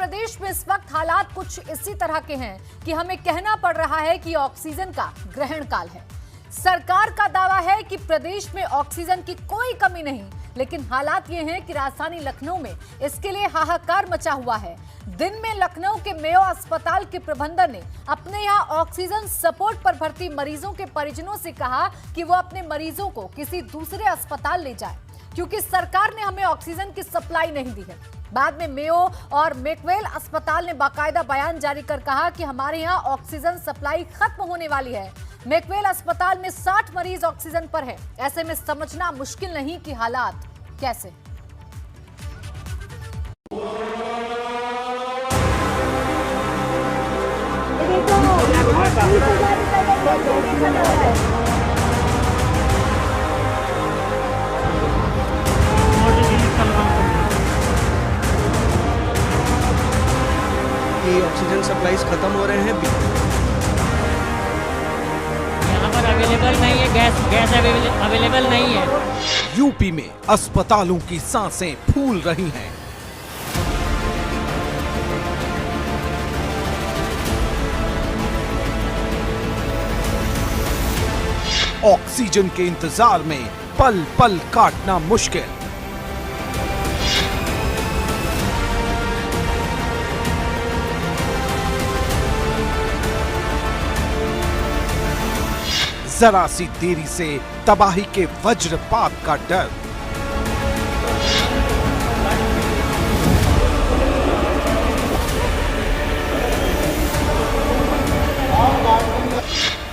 प्रदेश में इस वक्त हालात कुछ इसी तरह के हैं कि हमें कहना पड़ रहा है कि ऑक्सीजन का ग्रहण काल है। सरकार का दावा है कि प्रदेश में ऑक्सीजन की कोई कमी नहीं, लेकिन हालात ये हैं कि राजधानी लखनऊ में इसके लिए हाहाकार मचा हुआ है। दिन में लखनऊ के मेयो अस्पताल के प्रबंधन ने अपने यहाँ ऑक्सीजन सपोर्ट पर भर्ती मरीजों के परिजनों से कहा कि वो अपने मरीजों को किसी दूसरे अस्पताल ले जाए, क्योंकि सरकार ने हमें ऑक्सीजन की सप्लाई नहीं दी है। बाद में मेयो और मैकवेल अस्पताल ने बाकायदा बयान जारी कर कहा कि हमारे यहाँ ऑक्सीजन सप्लाई खत्म होने वाली है। मैकवेल अस्पताल में 60 मरीज ऑक्सीजन पर है। ऐसे में समझना मुश्किल नहीं कि हालात कैसे। ऑक्सीजन सप्लाईज खत्म हो रहे हैं। यहाँ पर अवेलेबल नहीं है, गैस अवेलेबल नहीं है। यूपी में अस्पतालों की सांसें फूल रही हैं। ऑक्सीजन के इंतजार में पल पल काटना मुश्किल। जरा सी देरी से तबाही के वज्रपात का डर।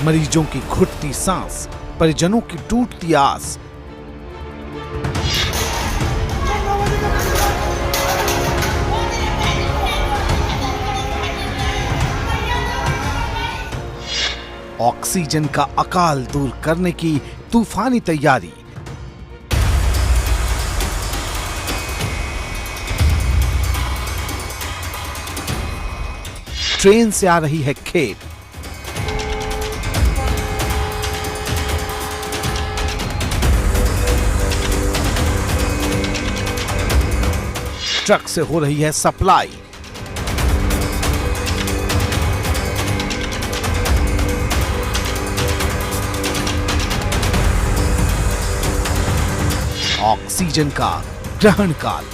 मरीजों की घुटती सांस, परिजनों की टूटती आस। ऑक्सीजन का अकाल दूर करने की तूफानी तैयारी। ट्रेन से आ रही है खेप। ट्रक से हो रही है सप्लाई। ऑक्सीजन का ग्रहण काल।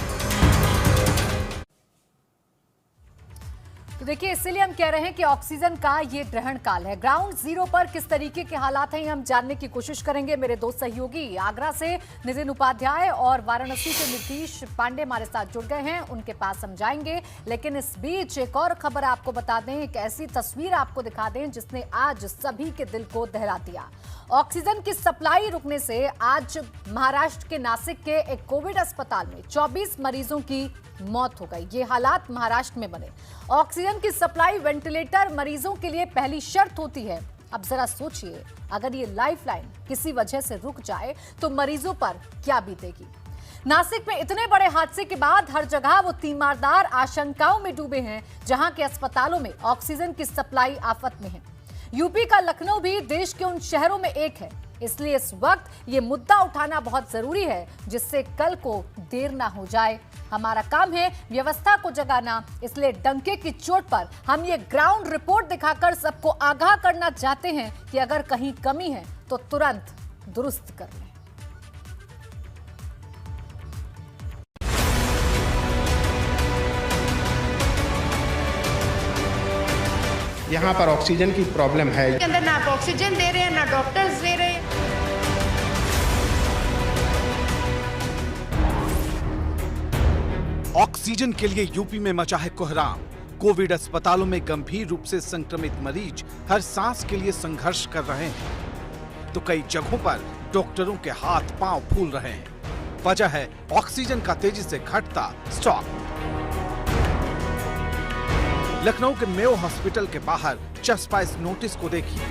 तो देखिए, इसीलिए हम कह रहे हैं कि ऑक्सीजन का ये ग्रहण काल है। ग्राउंड जीरो पर किस तरीके के हालात हैं ये हम जानने की कोशिश करेंगे। मेरे दो सहयोगी आगरा से नितिन उपाध्याय और वाराणसी से नीतीश पांडे हमारे साथ जुड़ गए हैं, उनके पास हम जाएंगे। लेकिन इस बीच एक और खबर आपको बता दें, एक ऐसी तस्वीर आपको दिखा दें जिसने आज सभी के दिल को दहला दिया। ऑक्सीजन की सप्लाई रुकने से आज महाराष्ट्र के नासिक के एक कोविड अस्पताल में 24 मरीजों की मौत हो गई। ये हालात महाराष्ट्र में बने। ऑक्सीजन की सप्लाई वेंटिलेटर मरीजों के लिए पहली शर्त होती है। अब जरा सोचिए, अगर ये लाइफलाइन किसी वजह से रुक जाए तो मरीजों पर क्या बीतेगी। नासिक में इतने बड़े हादसे के बाद हर जगह वो तीमारदार आशंकाओं में डूबे हैं, जहां के अस्पतालों में ऑक्सीजन की सप्लाई आफत में है। यूपी का लखनऊ भी देश के उन शहरों में एक है, इसलिए इस वक्त ये मुद्दा उठाना बहुत जरूरी है, जिससे कल को देर ना हो जाए। हमारा काम है व्यवस्था को जगाना, इसलिए डंके की चोट पर हम ये ग्राउंड रिपोर्ट दिखाकर सबको आगाह करना चाहते हैं कि अगर कहीं कमी है तो तुरंत दुरुस्त कर लें। यहाँ पर ऑक्सीजन की प्रॉब्लम है। के अंदर ना ऑक्सीजन दे रहे हैं, ना डॉक्टर्स दे रहे हैं। ऑक्सीजन के लिए यूपी में मचा है कोहराम। कोविड अस्पतालों में गंभीर रूप से संक्रमित मरीज हर सांस के लिए संघर्ष कर रहे हैं, तो कई जगहों पर डॉक्टरों के हाथ पांव फूल रहे हैं। वजह है ऑक्सीजन का तेजी से घटता स्टॉक। लखनऊ के मेयो हॉस्पिटल के बाहर चस्पा इस नोटिस को देखिए।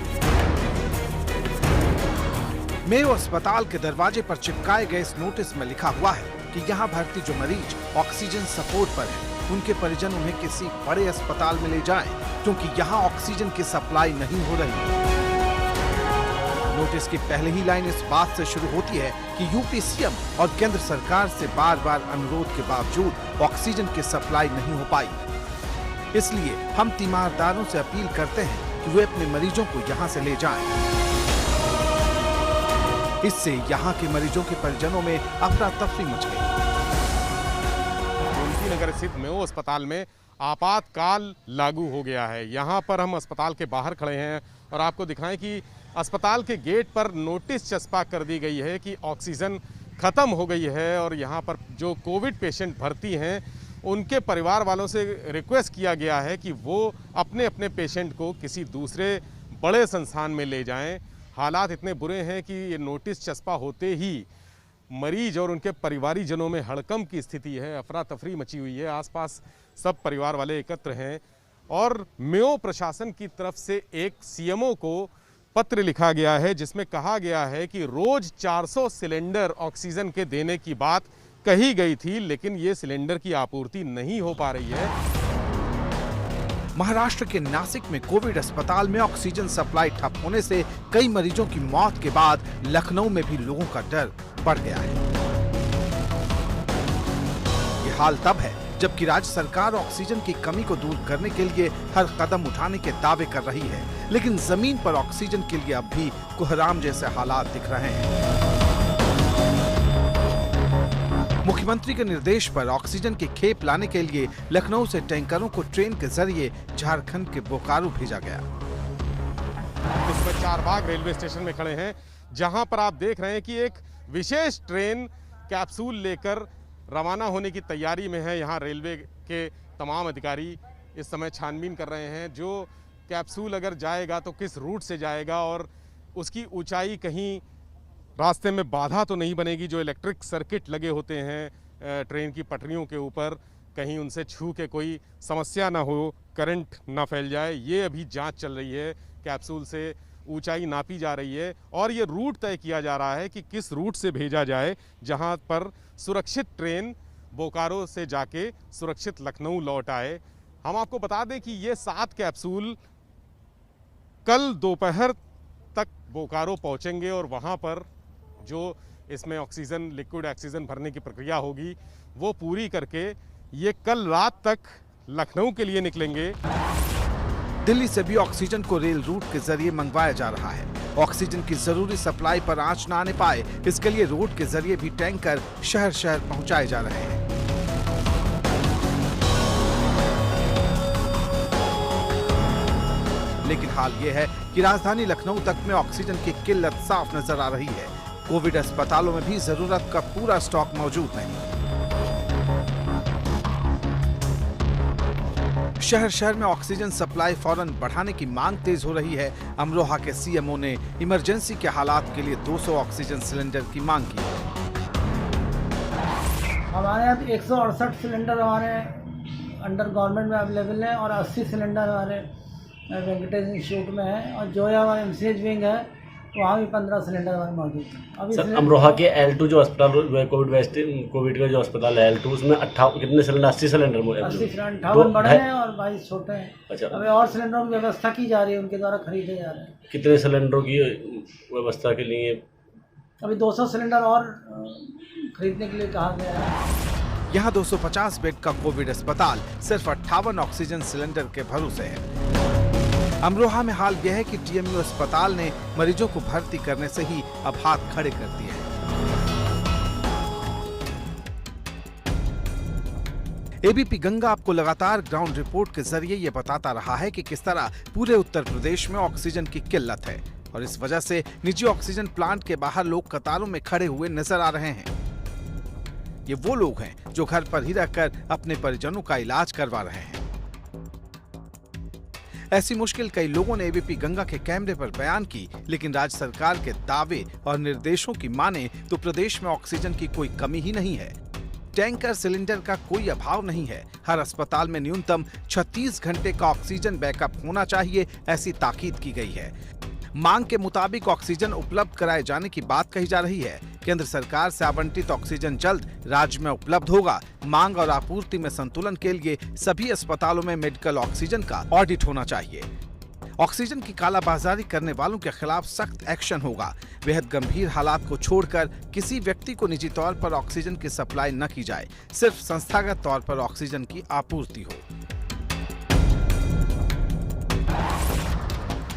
मेयो अस्पताल के दरवाजे पर चिपकाए गए इस नोटिस में लिखा हुआ है कि यहाँ भर्ती जो मरीज ऑक्सीजन सपोर्ट पर हैं, उनके परिजन उन्हें किसी बड़े अस्पताल में ले जाएं, क्योंकि यहाँ ऑक्सीजन की सप्लाई नहीं हो रही। नोटिस की पहली ही लाइन इस बात से शुरू होती है कि यूपी सीएम और केंद्र सरकार से बार बार अनुरोध के बावजूद ऑक्सीजन की सप्लाई नहीं हो पाई। इसलिए हम तीमारदारों से अपील करते हैं कि वे अपने मरीजों को यहाँ से ले जाएं। इससे यहाँ के मरीजों के परिजनों में अफरा तफरी मच गई। गोमती नगर स्थित मेयो अस्पताल में आपातकाल लागू हो गया है। यहाँ पर हम अस्पताल के बाहर खड़े हैं और आपको दिखाएं कि अस्पताल के गेट पर नोटिस चस्पा कर दी गई है कि ऑक्सीजन ख़त्म हो गई है और यहाँ पर जो कोविड पेशेंट भर्ती हैं उनके परिवार वालों से रिक्वेस्ट किया गया है कि वो अपने अपने पेशेंट को किसी दूसरे बड़े संस्थान में ले जाएं। हालात इतने बुरे हैं कि ये नोटिस चस्पा होते ही मरीज और उनके परिवारीजनों में हड़कंप की स्थिति है, अफरा तफरी मची हुई है। आसपास सब परिवार वाले एकत्र हैं और मेयो प्रशासन की तरफ से एक सीएमओ को पत्र लिखा गया है जिसमें कहा गया है कि रोज 400 सिलेंडर ऑक्सीजन के देने की बात कही गई थी, लेकिन ये सिलेंडर की आपूर्ति नहीं हो पा रही है। महाराष्ट्र के नासिक में कोविड अस्पताल में ऑक्सीजन सप्लाई ठप होने से कई मरीजों की मौत के बाद लखनऊ में भी लोगों का डर बढ़ गया है। ये हाल तब है जबकि राज्य सरकार ऑक्सीजन की कमी को दूर करने के लिए हर कदम उठाने के दावे कर रही है, लेकिन जमीन पर ऑक्सीजन के लिए अब भी कोहराम जैसे हालात दिख रहे हैं। मुख्यमंत्री के निर्देश पर ऑक्सीजन की खेप लाने के लिए लखनऊ से टैंकरों को ट्रेन के जरिए झारखंड के बोकारो भेजा गया। इसमें चारबाग रेलवे स्टेशन में खड़े हैं जहां पर आप देख रहे हैं कि एक विशेष ट्रेन कैप्सूल लेकर रवाना होने की तैयारी में है। यहाँ रेलवे के तमाम अधिकारी इस समय छानबीन कर रहे हैं जो कैप्सूल अगर जाएगा तो किस रूट से जाएगा और उसकी ऊंचाई कहीं रास्ते में बाधा तो नहीं बनेगी। जो इलेक्ट्रिक सर्किट लगे होते हैं ट्रेन की पटरियों के ऊपर, कहीं उनसे छू के कोई समस्या ना हो, करंट ना फैल जाए, ये अभी जांच चल रही है। कैप्सूल से ऊंचाई नापी जा रही है और ये रूट तय किया जा रहा है कि किस रूट से भेजा जाए जहां पर सुरक्षित ट्रेन बोकारो से जाके सुरक्षित लखनऊ लौट आए। हम आपको बता दें कि ये 7 कैप्सूल कल दोपहर तक बोकारो पहुंचेंगे और वहां पर जो इसमें ऑक्सीजन लिक्विड ऑक्सीजन भरने की प्रक्रिया होगी वो पूरी करके ये कल रात तक लखनऊ के लिए निकलेंगे। दिल्ली से भी ऑक्सीजन को रेल रूट के जरिए मंगवाया जा रहा है। ऑक्सीजन की जरूरी सप्लाई पर आंच न आने पाए, इसके लिए रोड के जरिए भी टैंकर शहर शहर पहुंचाए जा रहे हैं। लेकिन हाल ये है कि राजधानी लखनऊ तक में ऑक्सीजन की किल्लत साफ नजर आ रही है। कोविड अस्पतालों में भी जरूरत का पूरा स्टॉक मौजूद नहीं। शहर शहर में ऑक्सीजन सप्लाई फौरन बढ़ाने की मांग तेज हो रही है। अमरोहा के सीएमओ ने इमरजेंसी के हालात के लिए 200 ऑक्सीजन सिलेंडर की मांग की। हमारे यहाँ 168 सिलेंडर हमारे अंडर गवर्नमेंट में अवेलेबल है और 80 सिलेंडर हमारे वेंकटेश इंस्टीट्यूट में है और जो हमारे एमसीएच विंग है वहाँ भी 15 सिलेंडर हमारे मौजूद हैं। अभी सर अमरोहा के L2 जो अस्पताल कोविड का जो अस्पताल है L2 उसमें 58 कितने सिलेंडर 80 सिलेंडर 80 सिलेंडर 58 बड़े हैं और 22 छोटे हैं। अच्छा, अभी और सिलेंडरों की व्यवस्था की जा रही है, उनके द्वारा खरीदे जा रहे हैं। कितने सिलेंडरों की व्यवस्था के लिए? अभी 200 सिलेंडर और खरीदने के लिए कहा गया है। यहाँ 250 बेड का कोविड अस्पताल सिर्फ 58 ऑक्सीजन सिलेंडर के भरोसे है। अमरोहा में हाल यह है कि टीएमयू अस्पताल ने मरीजों को भर्ती करने से ही अब हाथ खड़े कर दिए हैं। एबीपी गंगा आपको लगातार ग्राउंड रिपोर्ट के जरिए ये बताता रहा है कि किस तरह पूरे उत्तर प्रदेश में ऑक्सीजन की किल्लत है और इस वजह से निजी ऑक्सीजन प्लांट के बाहर लोग कतारों में खड़े हुए नजर आ रहे हैं। ये वो लोग हैं जो घर पर ही रहकर अपने परिजनों का इलाज करवा रहे हैं। ऐसी मुश्किल कई लोगों ने एबीपी गंगा के कैमरे पर बयान की, लेकिन राज्य सरकार के दावे और निर्देशों की माने तो प्रदेश में ऑक्सीजन की कोई कमी ही नहीं है। टैंकर सिलेंडर का कोई अभाव नहीं है। हर अस्पताल में न्यूनतम 36 घंटे का ऑक्सीजन बैकअप होना चाहिए, ऐसी ताकीद की गई है। मांग के मुताबिक ऑक्सीजन उपलब्ध कराए जाने की बात कही जा रही है। केंद्र सरकार से आवंटित ऑक्सीजन जल्द राज्य में उपलब्ध होगा। मांग और आपूर्ति में संतुलन के लिए सभी अस्पतालों में मेडिकल ऑक्सीजन का ऑडिट होना चाहिए। ऑक्सीजन की कालाबाजारी करने वालों के खिलाफ सख्त एक्शन होगा। बेहद गंभीर हालात को छोड़कर किसी व्यक्ति को निजी तौर पर ऑक्सीजन की सप्लाई न की जाए, सिर्फ संस्थागत तौर पर ऑक्सीजन की आपूर्ति हो।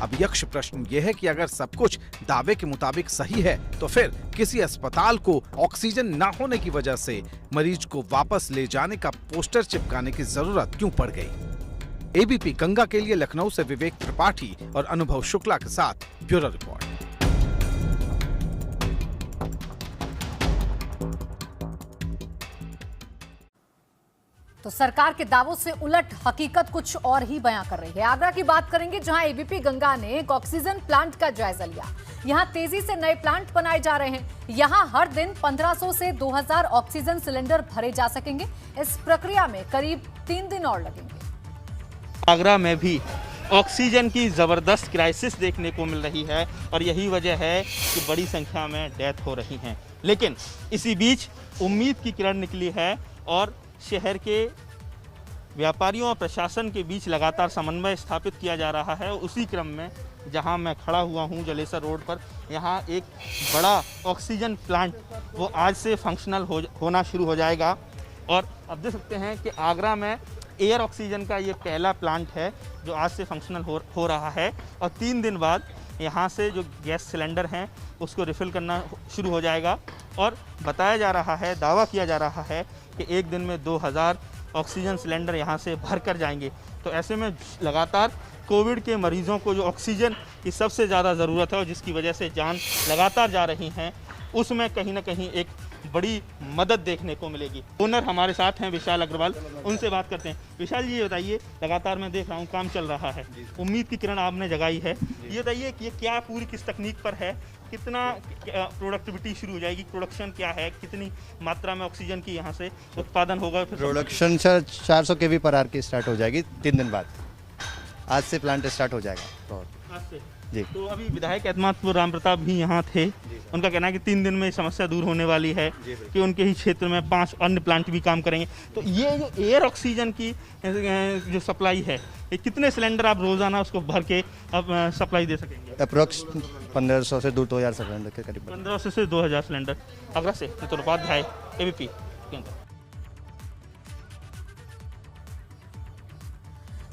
अब यक्ष प्रश्न यह है कि अगर सब कुछ दावे के मुताबिक सही है तो फिर किसी अस्पताल को ऑक्सीजन न होने की वजह से मरीज को वापस ले जाने का पोस्टर चिपकाने की जरूरत क्यों पड़ गई। एबीपी गंगा के लिए लखनऊ से विवेक त्रिपाठी और अनुभव शुक्ला के साथ ब्यूरो रिपोर्ट। तो सरकार के दावों से उलट हकीकत कुछ और ही बयां कर रही है। आगरा की बात करेंगे, जहां एबीपी गंगा ने एक ऑक्सीजन प्लांट का जायजा लिया। यहां तेजी से नए प्लांट बनाए जा रहे हैं। यहां हर दिन 1500 से 2000 ऑक्सीजन सिलेंडर भरे जा सकेंगे। इस प्रक्रिया में करीब 3 दिन और लगेंगे। आगरा में भी ऑक्सीजन की ज़बरदस्त क्राइसिस देखने को मिल रही है और यही वजह है कि बड़ी संख्या में डेथ हो रही हैं। लेकिन इसी बीच उम्मीद की किरण निकली है और शहर के व्यापारियों और प्रशासन के बीच लगातार समन्वय स्थापित किया जा रहा है। उसी क्रम में जहां मैं खड़ा हुआ हूं जलेसर रोड पर, यहां एक बड़ा ऑक्सीजन प्लांट वो आज से फंक्शनल होना शुरू हो जाएगा। और अब देख सकते हैं कि आगरा में एयर ऑक्सीजन का ये पहला प्लांट है जो आज से फंक्शनल हो रहा है और 3 दिन बाद यहाँ से जो गैस सिलेंडर हैं उसको रिफ़िल करना शुरू हो जाएगा। और बताया जा रहा है, दावा किया जा रहा है कि एक दिन में 2000 ऑक्सीजन सिलेंडर यहाँ से भर कर जाएंगे। तो ऐसे में लगातार कोविड के मरीज़ों को जो ऑक्सीजन की सबसे ज़्यादा ज़रूरत है और जिसकी वजह से जान लगातार जा रही हैं, उसमें कहीं ना कहीं एक बड़ी मदद देखने को मिलेगी। ओनर हमारे साथ हैं विशाल अग्रवाल, उनसे बात करते हैं। विशाल जी, ये बताइए, लगातार मैं देख रहा हूँ काम चल रहा है, उम्मीद की किरण आपने जगाई है। ये बताइए कि ये क्या पूरी किस तकनीक पर है, कितना प्रोडक्टिविटी शुरू हो जाएगी, प्रोडक्शन क्या है, कितनी मात्रा में ऑक्सीजन की यहाँ से उत्पादन होगा? Production sir 400 kV per hour की स्टार्ट हो जाएगी 3 दिन बाद। आज से प्लांट स्टार्ट हो जाएगा आज से जी। तो अभी विधायक एतमादपुर राम प्रताप भी यहाँ थे, उनका कहना है कि 3 दिन में समस्या दूर होने वाली है कि उनके ही क्षेत्र में 5 अन्य प्लांट भी काम करेंगे। तो ये जो एयर ऑक्सीजन की जो सप्लाई है, ये कितने सिलेंडर आप रोजाना उसको भर के अब सप्लाई दे सकेंगे? अप्रोक्स 1500 से 2000 सिलेंडर के करीब। 1500 से 2000 सिलेंडर। आगरा से नितिन उपाध्याय, एबीपी।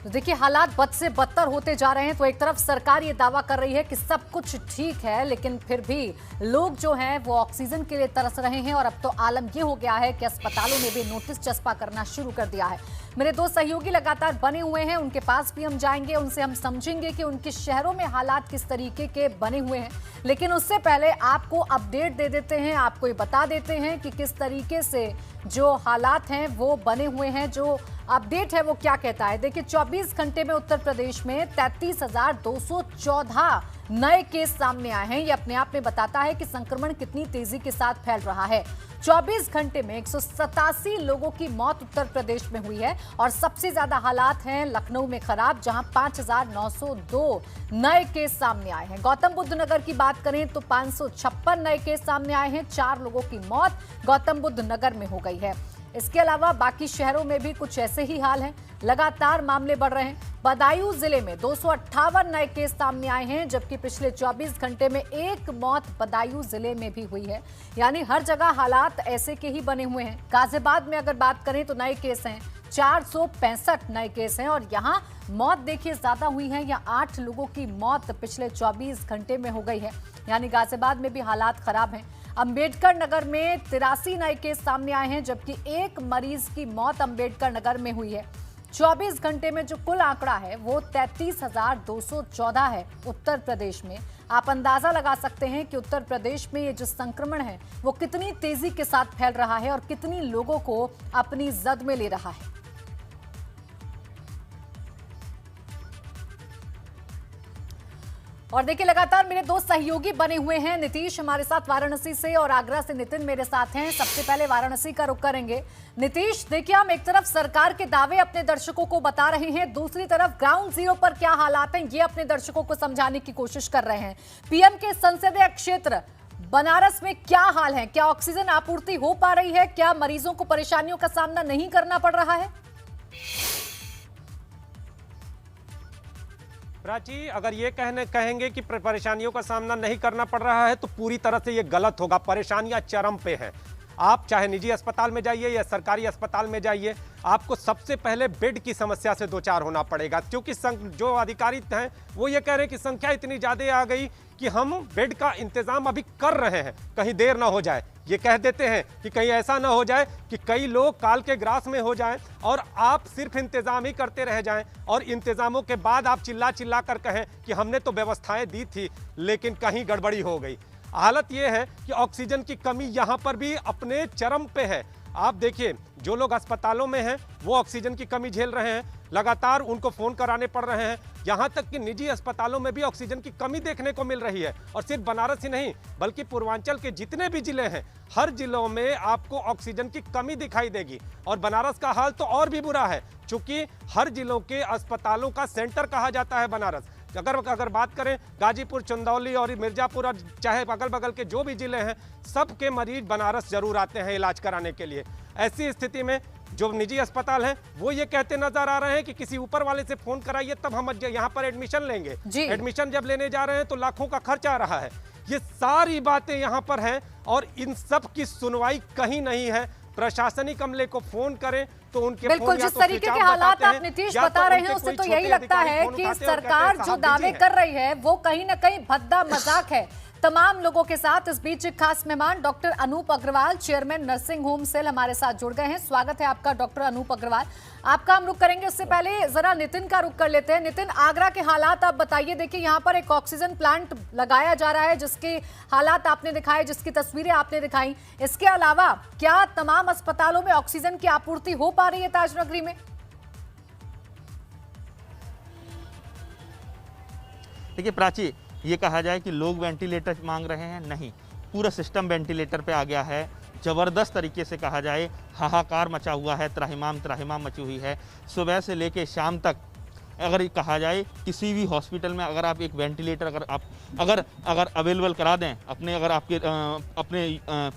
तो देखिए, हालात बद से बदतर होते जा रहे हैं। तो एक तरफ सरकार ये दावा कर रही है कि सब कुछ ठीक है, लेकिन फिर भी लोग जो हैं वो ऑक्सीजन के लिए तरस रहे हैं। और अब तो आलम ये हो गया है कि अस्पतालों ने भी नोटिस चस्पा करना शुरू कर दिया है। मेरे 2 सहयोगी लगातार बने हुए हैं, उनके पास भी हम जाएंगे, उनसे हम समझेंगे कि उनके शहरों में हालात किस तरीके के बने हुए हैं। लेकिन उससे पहले आपको अपडेट दे देते हैं, आपको ये बता देते हैं कि किस तरीके से जो हालात हैं वो बने हुए हैं। जो अपडेट है वो क्या कहता है, देखिए, 24 घंटे में उत्तर प्रदेश में 33,214 नए केस सामने आए हैं। ये अपने आप में बताता है कि संक्रमण कितनी तेजी के साथ फैल रहा है। 24 घंटे में 187 लोगों की मौत उत्तर प्रदेश में हुई है और सबसे ज्यादा हालात हैं लखनऊ में खराब, जहां 5,902 नए केस सामने आए हैं। गौतम बुद्ध नगर की बात करें तो 556 नए केस सामने आए हैं। 4 लोगों की मौत गौतम बुद्ध नगर में हो गई है। इसके अलावा बाकी शहरों में भी कुछ ऐसे ही हाल हैं, लगातार मामले बढ़ रहे हैं। बदायूं जिले में 258 नए केस सामने आए हैं, जबकि पिछले 24 घंटे में 1 मौत बदायूं जिले में भी हुई है। यानी हर जगह हालात ऐसे के ही बने हुए हैं। गाजियाबाद में अगर बात करें तो नए केस हैं 465 नए केस हैं और यहाँ मौत देखिए ज्यादा हुई है। यहाँ 8 लोगों की मौत पिछले 24 घंटे में हो गई है। यानी गाजियाबाद में भी हालात खराब हैं। अंबेडकर नगर में 83 नए केस सामने आए हैं, जबकि 1 मरीज की मौत अंबेडकर नगर में हुई है। 24 घंटे में जो कुल आंकड़ा है वो 33,214 है उत्तर प्रदेश में। आप अंदाजा लगा सकते हैं कि उत्तर प्रदेश में ये जो संक्रमण है वो कितनी तेजी के साथ फैल रहा है और कितनी लोगों को अपनी जद में ले रहा है। और देखिए, लगातार मेरे 2 सहयोगी बने हुए हैं। नीतीश हमारे साथ वाराणसी से और आगरा से नितिन मेरे साथ हैं। सबसे पहले वाराणसी का रुख करेंगे। नीतीश, देखिए, हम एक तरफ सरकार के दावे अपने दर्शकों को बता रहे हैं, दूसरी तरफ ग्राउंड जीरो पर क्या हालात हैं ये अपने दर्शकों को समझाने की कोशिश कर रहे हैं। पीएम के संसदीय क्षेत्र बनारस में क्या हाल है? क्या ऑक्सीजन आपूर्ति हो पा रही है? क्या मरीजों को परेशानियों का सामना नहीं करना पड़ रहा है? प्राची, अगर ये कहेंगे कि परेशानियों का सामना नहीं करना पड़ रहा है तो पूरी तरह से ये गलत होगा। परेशानियां चरम पे हैं। आप चाहे निजी अस्पताल में जाइए या सरकारी अस्पताल में जाइए, आपको सबसे पहले बेड की समस्या से दो चार होना पड़ेगा, क्योंकि जो अधिकारी हैं वो ये कह रहे हैं कि संख्या इतनी ज़्यादा आ गई कि हम बेड का इंतज़ाम अभी कर रहे हैं, कहीं देर ना हो जाए। ये कह देते हैं कि कहीं ऐसा ना हो जाए कि कई लोग काल के ग्रास में हो जाएं और आप सिर्फ इंतज़ाम ही करते रह जाएं और इंतज़ामों के बाद आप चिल्ला चिल्ला कर कहें कि हमने तो व्यवस्थाएं दी थी लेकिन कहीं गड़बड़ी हो गई। हालत ये है कि ऑक्सीजन की कमी यहाँ पर भी अपने चरम पे है। आप देखिए, जो लोग अस्पतालों में हैं वो ऑक्सीजन की कमी झेल रहे हैं, लगातार उनको फ़ोन कराने पड़ रहे हैं। यहाँ तक कि निजी अस्पतालों में भी ऑक्सीजन की कमी देखने को मिल रही है। और सिर्फ बनारस ही नहीं बल्कि पूर्वांचल के जितने भी जिले हैं, हर जिलों में आपको ऑक्सीजन की कमी दिखाई देगी। और बनारस का हाल तो और भी बुरा है, चूँकि हर जिलों के अस्पतालों का सेंटर कहा जाता है बनारस। अगर बात करें गाजीपुर, चंदौली और मिर्जापुर और चाहे अगल बगल के जो भी जिले हैं, सबके मरीज बनारस जरूर आते हैं इलाज कराने के लिए। ऐसी स्थिति में जो निजी अस्पताल हैं वो ये कहते नजर आ रहे हैं कि किसी ऊपर वाले से फोन कराइए तब हम यहाँ पर एडमिशन लेंगे। एडमिशन जब लेने जा रहे हैं तो लाखों का खर्च आ रहा है। ये सारी बातें यहाँ पर हैं और इन सब की सुनवाई कहीं नहीं है। प्रशासनिक अमले को फोन करें तो उनके बिल्कुल, जिस तरीके के हालात आप नीतीश बता रहे हैं उससे तो यही लगता है कि सरकार जो दावे कर रही है वो कहीं ना कहीं भद्दा मजाक है तमाम लोगों के साथ। इस बीच खास मेहमान doctor Anoop Agarwal, chairman nursing home cell, हमारे साथ जुड़ गए हैं। स्वागत है आपका डॉक्टर अनूप अग्रवाल। आपका हम रुख करेंगे, उससे पहले जरा नितिन का रुख कर लेते हैं। नितिन, आगरा के हालात आप बताइए। देखिए, यहाँ पर एक ऑक्सीजन प्लांट लगाया जा रहा है जिसके हालात आपने दिखाए, जिसकी तस्वीरें आपने दिखाई। इसके अलावा क्या तमाम अस्पतालों में ऑक्सीजन की आपूर्ति हो पा रही है ताजनगरी में? देखिए प्राची, ये कहा जाए कि लोग वेंटिलेटर मांग रहे हैं, नहीं, पूरा सिस्टम वेंटिलेटर पे आ गया है। ज़बरदस्त तरीके से कहा जाए हाहाकार मचा हुआ है, त्राहिमाम मची हुई है। सुबह से लेके शाम तक अगर कहा जाए किसी भी हॉस्पिटल में अगर आप एक वेंटिलेटर अगर अवेलेबल करा दें अपने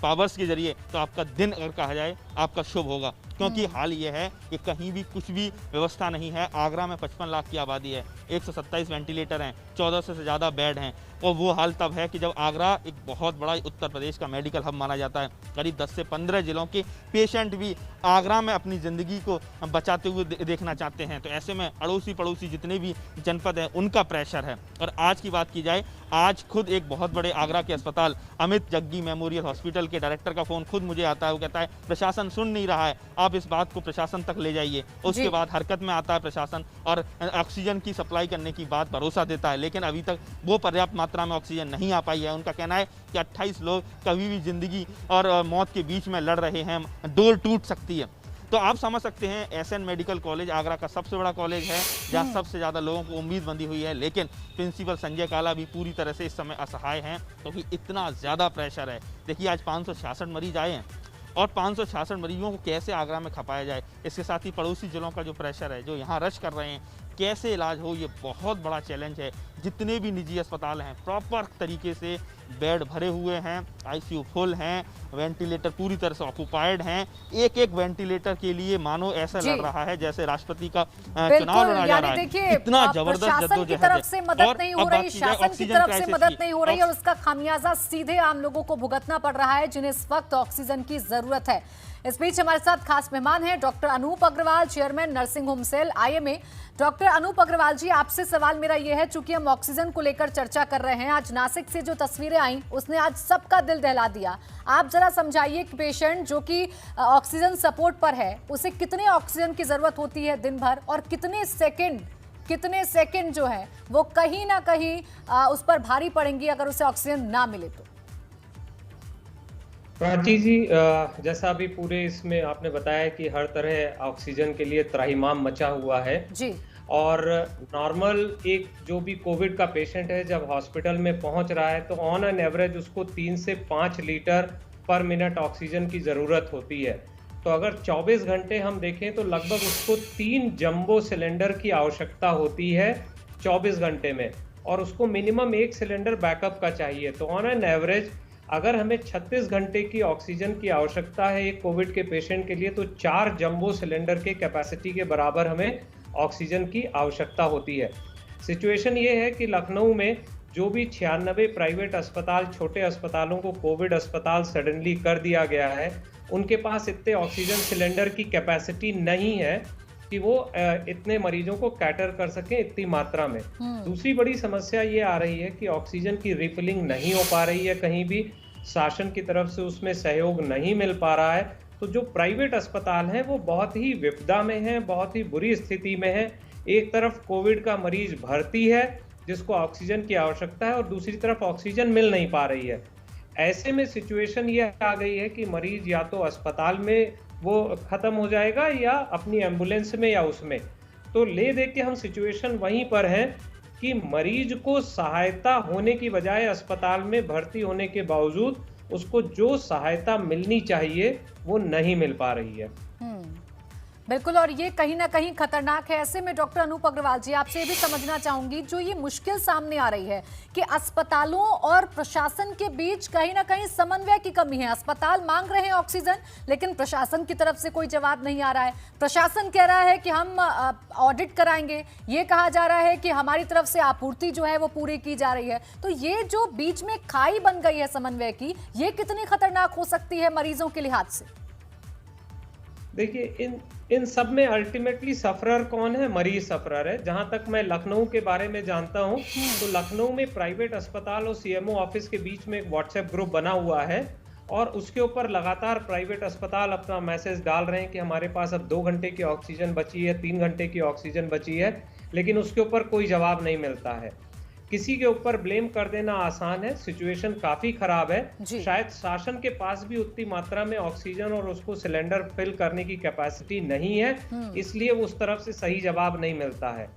पावर्स के जरिए, तो आपका दिन अगर कहा जाए आपका शुभ होगा। क्योंकि हाल ये है कि कहीं भी कुछ भी व्यवस्था नहीं है। आगरा में 55 लाख की आबादी है, 127 वेंटिलेटर हैं, 1400 से ज़्यादा बेड हैं। और वो हाल तब है कि जब आगरा एक बहुत बड़ा उत्तर प्रदेश का मेडिकल हब माना जाता है। करीब 10 से 15 जिलों के पेशेंट भी आगरा में अपनी ज़िंदगी को बचाते हुए देखना चाहते हैं। तो ऐसे में अड़ोसी पड़ोसी जितने भी जनपद हैं उनका प्रेशर है। और आज की बात की जाए, आज खुद एक बहुत बड़े आगरा के अस्पताल अमित जग्गी मेमोरियल हॉस्पिटल के डायरेक्टर का फ़ोन खुद मुझे आता है। वो कहता है प्रशासन सुन नहीं रहा है, आप इस बात को प्रशासन तक ले जाइए। उसके बाद हरकत में आता है प्रशासन और ऑक्सीजन की सप्लाई करने की बात भरोसा देता है, लेकिन अभी तक वो पर्याप्त मात्रा में ऑक्सीजन नहीं आ पाई है। उनका कहना है कि 28 लोग कभी भी जिंदगी और मौत के बीच में लड़ रहे हैं, डोर टूट सकती है। तो आप समझ सकते हैं एसएन मेडिकल कॉलेज आगरा का सबसे बड़ा कॉलेज है जहाँ सबसे ज़्यादा लोगों को उम्मीद बंधी हुई है। लेकिन प्रिंसिपल संजय काला भी पूरी तरह से इस समय असहाय हैं, क्योंकि इतना ज़्यादा प्रेशर है। देखिए, आज 566 मरीज आए हैं और 566 मरीजों को कैसे आगरा में खपाया जाए। इसके साथ ही पड़ोसी जिलों का जो प्रेशर है, जो यहाँ रश कर रहे हैं, कैसे इलाज हो, ये बहुत बड़ा चैलेंज है। जितने भी निजी अस्पताल हैं प्रॉपर तरीके से बेड भरे हुए हैं, आईसीयू फुल हैं, वेंटिलेटर पूरी तरह से ऑक्यूपाइड हैं। एक एक वेंटिलेटर के लिए मानो ऐसा लग रहा है जैसे राष्ट्रपति का चुनाव लड़ा जा रहा है। इतना जबरदस्त जद्दोजहद है। तरफ से मदद नहीं हो रही, शासन की तरफ से मदद नहीं हो रही और उसका खामियाजा सीधे आम लोगों को भुगतना पड़ रहा है जिन्हें इस वक्त ऑक्सीजन की जरूरत है। इस बीच हमारे साथ खास मेहमान हैं doctor Anoop Agarwal, chairman nursing home cell IMA. Doctor Anoop Agarwal ji, आपसे सवाल मेरा यह है, चूंकि हम ऑक्सीजन को लेकर चर्चा कर रहे हैं, आज नासिक से जो तस्वीरें आई उसने आज सबका दिल दहला दिया। आप जरा समझाइए कि पेशेंट जो कि ऑक्सीजन सपोर्ट पर है उसे कितने ऑक्सीजन की जरूरत होती है दिन भर, और कितने सेकंड जो है वो कहीं ना कहीं उस पर भारी पड़ेंगी अगर उसे ऑक्सीजन ना मिले तो। प्राची जी, जैसा अभी पूरे इसमें आपने बताया कि हर तरह ऑक्सीजन के लिए त्राहिमाम मचा हुआ है जी। और नॉर्मल एक जो भी कोविड का पेशेंट है जब हॉस्पिटल में पहुंच रहा है तो ऑन एन एवरेज उसको 3 से 5 लीटर पर मिनट ऑक्सीजन की ज़रूरत होती है। तो अगर 24 घंटे हम देखें तो लगभग उसको 3 जंबो सिलेंडर की आवश्यकता होती है 24 घंटे में, और उसको मिनिमम 1 सिलेंडर बैकअप का चाहिए। तो ऑन एन एवरेज अगर हमें 36 घंटे की ऑक्सीजन की आवश्यकता है एक कोविड के पेशेंट के लिए, तो 4 जंबो सिलेंडर के कैपेसिटी के बराबर हमें ऑक्सीजन की आवश्यकता होती है। सिचुएशन ये है कि लखनऊ में जो भी 96 प्राइवेट अस्पताल, छोटे अस्पतालों को कोविड अस्पताल सडनली कर दिया गया है, उनके पास इतने ऑक्सीजन सिलेंडर की कैपेसिटी नहीं है कि वो इतने मरीजों को कैटर कर सकें इतनी मात्रा में। दूसरी बड़ी समस्या ये आ रही है कि ऑक्सीजन की रिफिलिंग नहीं हो पा रही है, कहीं भी शासन की तरफ से उसमें सहयोग नहीं मिल पा रहा है। तो जो प्राइवेट अस्पताल हैं वो बहुत ही विपदा में हैं, बहुत ही बुरी स्थिति में हैं। एक तरफ कोविड का मरीज भर्ती है जिसको ऑक्सीजन की आवश्यकता है और दूसरी तरफ ऑक्सीजन मिल नहीं पा रही है। ऐसे में सिचुएशन ये आ गई है कि मरीज या तो अस्पताल में वो खत्म हो जाएगा या अपनी एम्बुलेंस में या उसमें। तो ले दे के हम सिचुएशन वहीं पर है कि मरीज को सहायता होने की बजाय अस्पताल में भर्ती होने के बावजूद उसको जो सहायता मिलनी चाहिए वो नहीं मिल पा रही है। बिल्कुल, और ये कहीं ना कहीं खतरनाक है। ऐसे में डॉक्टर अनूप अग्रवाल जी, आपसे ये भी समझना चाहूंगी, जो ये मुश्किल सामने आ रही है कि अस्पतालों और प्रशासन के बीच कहीं ना कहीं समन्वय की कमी है। अस्पताल मांग रहे हैं ऑक्सीजन, लेकिन प्रशासन की तरफ से कोई जवाब नहीं आ रहा है। प्रशासन कह रहा है कि हम ऑडिट कराएंगे, ये कहा जा रहा है कि हमारी तरफ से आपूर्ति जो है वो पूरी की जा रही है। तो ये जो बीच में खाई बन गई है समन्वय की, ये कितनी खतरनाक हो सकती है मरीजों के लिहाज से? देखिए, इन सब में अल्टीमेटली सफरर कौन है? मरीज सफरर है। जहां तक मैं लखनऊ के बारे में जानता हूं, तो लखनऊ में प्राइवेट अस्पताल और सीएमओ ऑफिस के बीच में एक व्हाट्सएप ग्रुप बना हुआ है और उसके ऊपर लगातार प्राइवेट अस्पताल अपना मैसेज डाल रहे हैं कि हमारे पास अब 2 घंटे की ऑक्सीजन बची है, 3 घंटे की ऑक्सीजन बची है, लेकिन उसके ऊपर कोई जवाब नहीं मिलता है। किसी के ऊपर ब्लेम कर देना आसान है, सिचुएशन काफी खराब है। शायद शासन के पास भी उतनी मात्रा में ऑक्सीजन और उसको सिलेंडर फिल करने की कैपेसिटी नहीं है, इसलिए उस तरफ से सही जवाब नहीं मिलता है।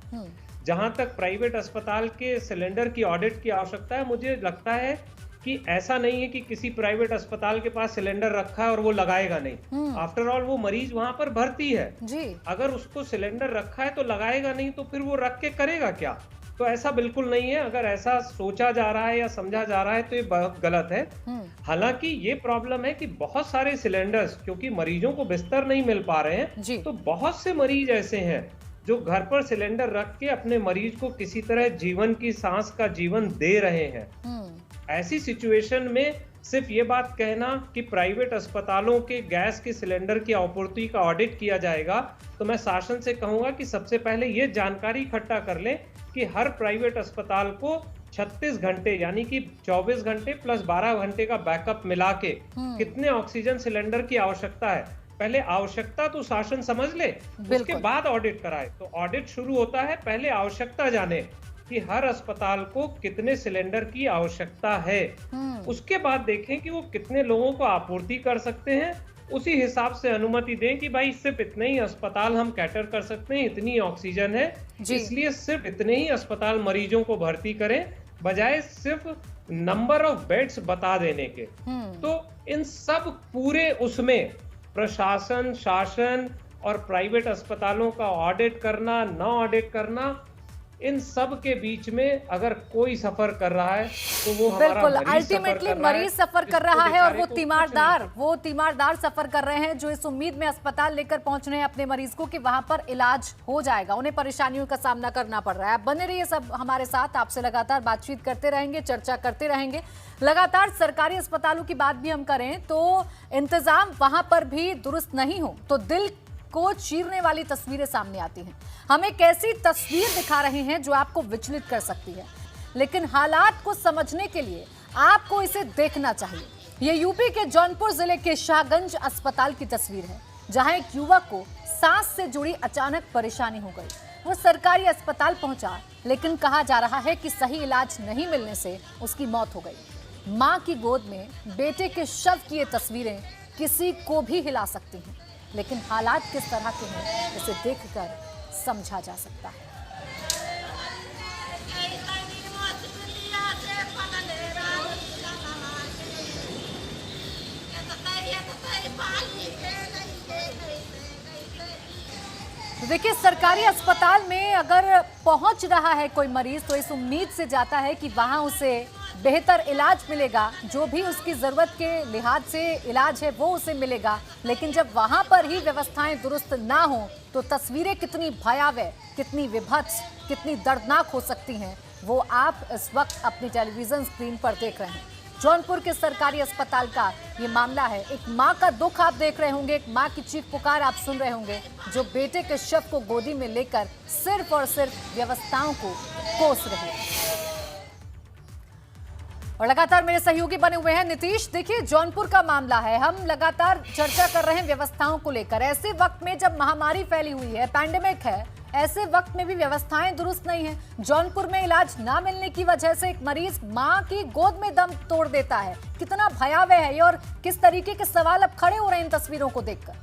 जहां तक प्राइवेट अस्पताल के सिलेंडर की ऑडिट की आवश्यकता है, मुझे लगता है कि ऐसा नहीं है कि किसी प्राइवेट अस्पताल के पास सिलेंडर रखा है और वो लगाएगा नहीं। आफ्टर ऑल वो मरीज वहां पर भर्ती है जी। अगर उसको सिलेंडर रखा है तो लगाएगा नहीं, तो फिर वो रख के करेगा क्या? तो ऐसा बिल्कुल नहीं है। अगर ऐसा सोचा जा रहा है या समझा जा रहा है तो ये बहुत गलत है। हालांकि ये प्रॉब्लम है कि बहुत सारे सिलेंडर्स, क्योंकि मरीजों को बिस्तर नहीं मिल पा रहे हैं, तो बहुत से मरीज ऐसे हैं जो घर पर सिलेंडर रख के अपने मरीज को किसी तरह जीवन की सांस का जीवन दे रहे हैं। ऐसी सिचुएशन में सिर्फ ये बात कहना कि प्राइवेट अस्पतालों के गैस के सिलेंडर की आपूर्ति का ऑडिट किया जाएगा, तो मैं शासन से कहूंगा कि सबसे पहले ये जानकारी इकट्ठा कर लें कि हर प्राइवेट अस्पताल को 36 घंटे यानी कि 24 घंटे प्लस 12 घंटे का बैकअप मिला के कितने ऑक्सीजन सिलेंडर की आवश्यकता है। पहले आवश्यकता तो शासन समझ ले, उसके बाद ऑडिट कराए। तो ऑडिट शुरू होता है, पहले आवश्यकता जाने कि हर अस्पताल को कितने सिलेंडर की आवश्यकता है, उसके बाद देखें कि वो कितने लोगों को आपूर्ति कर सकते हैं। उसी हिसाब से अनुमति दें कि भाई सिर्फ इतने ही अस्पताल हम कैटर कर सकते हैं, इतनी ऑक्सीजन है, इसलिए सिर्फ इतने ही अस्पताल मरीजों को भर्ती करें, बजाय सिर्फ नंबर ऑफ बेड्स बता देने के। तो इन सब पूरे उसमें प्रशासन, शासन और प्राइवेट अस्पतालों का ऑडिट करना, न ऑडिट करना, इन सब के बीच में अगर कोई सफर कर रहा है तो वो बिल्कुल अल्टीमेटली मरीज सफर कर रहा है और वो तीमारदार सफर कर रहे हैं जो इस उम्मीद में अस्पताल लेकर पहुंच रहे हैं अपने मरीज को कि वहां पर इलाज हो जाएगा। उन्हें परेशानियों का सामना करना पड़ रहा है। बने रहिए सब हमारे साथ, आपसे लगातार बातचीत करते रहेंगे, चर्चा करते रहेंगे। लगातार सरकारी अस्पतालों की बात भी हम करें तो इंतजाम वहां पर भी दुरुस्त नहीं हो तो दिल को चीरने वाली तस्वीरें सामने आती हैं। हम एक ऐसी तस्वीर दिखा रहे हैं जो आपको विचलित कर सकती है, लेकिन हालात को समझने के लिए आपको इसे देखना चाहिए। ये यूपी के जौनपुर जिले के शाहगंज अस्पताल की तस्वीर है, जहां एक युवक को सांस से जुड़ी अचानक परेशानी हो गई। वो सरकारी अस्पताल पहुंचा, लेकिन कहा जा रहा है कि सही इलाज नहीं मिलने से उसकी मौत हो गई। मां की गोद में बेटे के शव की ये तस्वीरें किसी को भी हिला सकती हैं, लेकिन हालात किस तरह के हैं इसे देखकर समझा जा सकता है। तो देखिए, सरकारी अस्पताल में अगर पहुंच रहा है कोई मरीज तो इस उम्मीद से जाता है कि वहां उसे बेहतर इलाज मिलेगा, जो भी उसकी ज़रूरत के लिहाज से इलाज है वो उसे मिलेगा। लेकिन जब वहाँ पर ही व्यवस्थाएं दुरुस्त ना हो तो तस्वीरें कितनी भयावह, कितनी विभत्स, कितनी दर्दनाक हो सकती हैं, वो आप इस वक्त अपनी टेलीविजन स्क्रीन पर देख रहे हैं। जौनपुर के सरकारी अस्पताल का ये मामला है। एक मां का दुख आप देख रहे होंगे, एक मां की चीख पुकार आप सुन रहे होंगे, जो बेटे के शव को गोदी में लेकर सिर्फ और सिर्फ व्यवस्थाओं को कोस रही है। और लगातार मेरे सहयोगी बने हुए हैं नीतीश। देखिए, जौनपुर का मामला है, हम लगातार चर्चा कर रहे हैं व्यवस्थाओं को लेकर। ऐसे वक्त में जब महामारी फैली हुई है, पैंडेमिक है, ऐसे वक्त में भी व्यवस्थाएं दुरुस्त नहीं है। जौनपुर में इलाज ना मिलने की वजह से एक मरीज मां की गोद में दम तोड़ देता है। कितना भयावह है ये और किस तरीके के सवाल अब खड़े हो रहे हैं इन तस्वीरों को देखकर।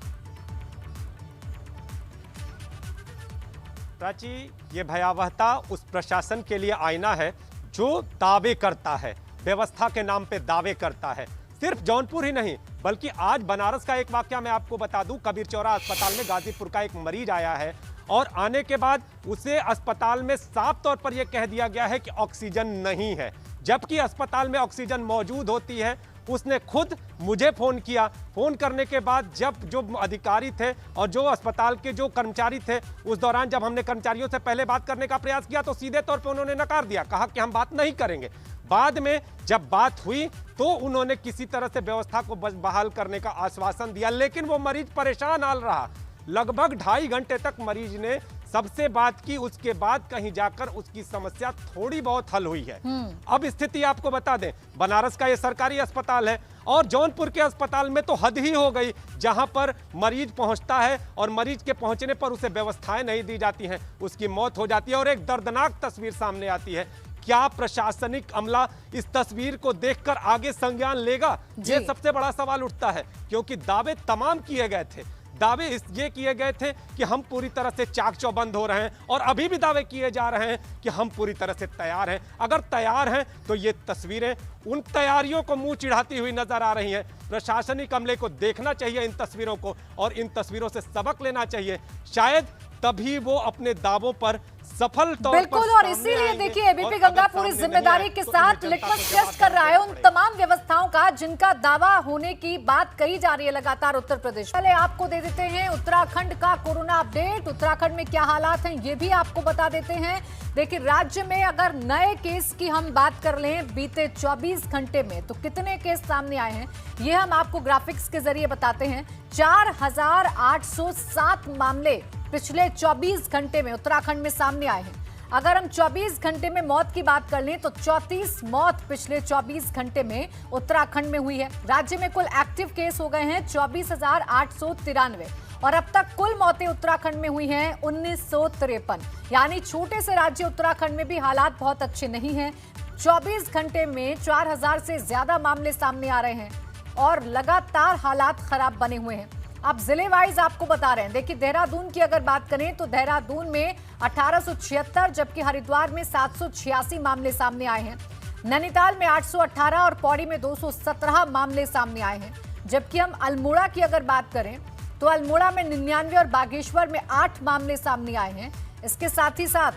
प्राची, ये भयावहता उस प्रशासन के लिए आईना है जो दावे करता है, व्यवस्था के नाम पे दावे करता है। सिर्फ जौनपुर ही नहीं, बल्कि आज बनारस का एक वाकया मैं आपको बता दूं। कबीर चौरा अस्पताल में गाजीपुर का एक मरीज आया है और आने के बाद उसे अस्पताल में साफ तौर पर यह कह दिया गया है कि ऑक्सीजन नहीं है, जबकि अस्पताल में ऑक्सीजन मौजूद होती है। उसने खुद मुझे फोन किया। फोन करने के बाद जब जो अधिकारी थे और जो अस्पताल के जो कर्मचारी थे, उस दौरान जब हमने कर्मचारियों से पहले बात करने का प्रयास किया तो सीधे तौर पर उन्होंने नकार दिया, कहा कि हम बात नहीं करेंगे। बाद में जब बात हुई तो उन्होंने किसी तरह से व्यवस्था को बहाल करने का आश्वासन दिया, लेकिन वो मरीज परेशान हाल रहा। लगभग 2.5 घंटे तक मरीज ने सबसे बात की, उसके बाद कहीं जाकर उसकी समस्या थोड़ी बहुत हल हुई है। अब स्थिति आपको बता दें, बनारस का ये सरकारी अस्पताल है और जौनपुर के अस्पताल में तो हद ही हो गई, जहां पर मरीज पहुंचता है और मरीज के पहुंचने पर उसे व्यवस्थाएं नहीं दी जाती हैं, उसकी मौत हो जाती है और एक दर्दनाक तस्वीर सामने आती है। क्या प्रशासनिक अमला इस तस्वीर को देखकर आगे संज्ञान लेगा? ये सबसे बड़ा सवाल उठता है, क्योंकि दावे तमाम किए गए थे। दावे ये किए गए थे कि हम पूरी तरह से चाक चौबंद हो रहे हैं और अभी भी दावे किए जा रहे हैं कि हम पूरी तरह से तैयार हैं। अगर तैयार हैं तो ये तस्वीरें उन तैयारियों को मुंह चिढ़ाती हुई नजर आ रही हैं। प्रशासनिक अमले को देखना चाहिए इन तस्वीरों को और इन तस्वीरों से सबक लेना चाहिए, शायद तभी वो अपने दावों पर सफल तौर पर बिल्कुल। और इसीलिए देखिए, एबीपी गंगा पूरी जिम्मेदारी के साथ लिटमस टेस्ट कर रहा है उन तमाम व्यवस्थाओं का जिनका दावा होने की बात कही जा रही है लगातार उत्तर प्रदेश। पहले आपको दे देते हैं उत्तराखंड का कोरोना अपडेट। उत्तराखंड में क्या हालात हैं ये भी आपको बता देते हैं। देखिए, राज्य में अगर नए केस की हम बात कर लें बीते 24 घंटे में तो कितने केस सामने आए हैं ये हम आपको ग्राफिक्स के जरिए बताते हैं। 4807 मामले पिछले 24 घंटे में उत्तराखंड में सामने आए हैं। अगर हम 24 घंटे में मौत की बात कर लें तो 34 मौत पिछले 24 घंटे में उत्तराखंड में हुई है। राज्य में कुल एक्टिव केस हो गए हैं 24,893 और अब तक कुल मौतें उत्तराखंड में हुई हैं 1953। यानी छोटे से राज्य उत्तराखंड में भी हालात बहुत अच्छे नहीं हैं। 24 घंटे में 4000 से ज्यादा मामले सामने आ रहे हैं और लगातार हालात खराब बने हुए हैं। अब जिले वाइज आपको बता रहे हैं। देखिए, देहरादून की अगर बात करें तो देहरादून में 1876, जबकि हरिद्वार में 786 मामले सामने आए हैं। नैनीताल में 818 और पौड़ी में 217 मामले सामने आए हैं। जबकि हम अल्मोड़ा की अगर बात करें तो अल्मोड़ा में 99 और बागेश्वर में 8 मामले सामने आए हैं। इसके साथ ही साथ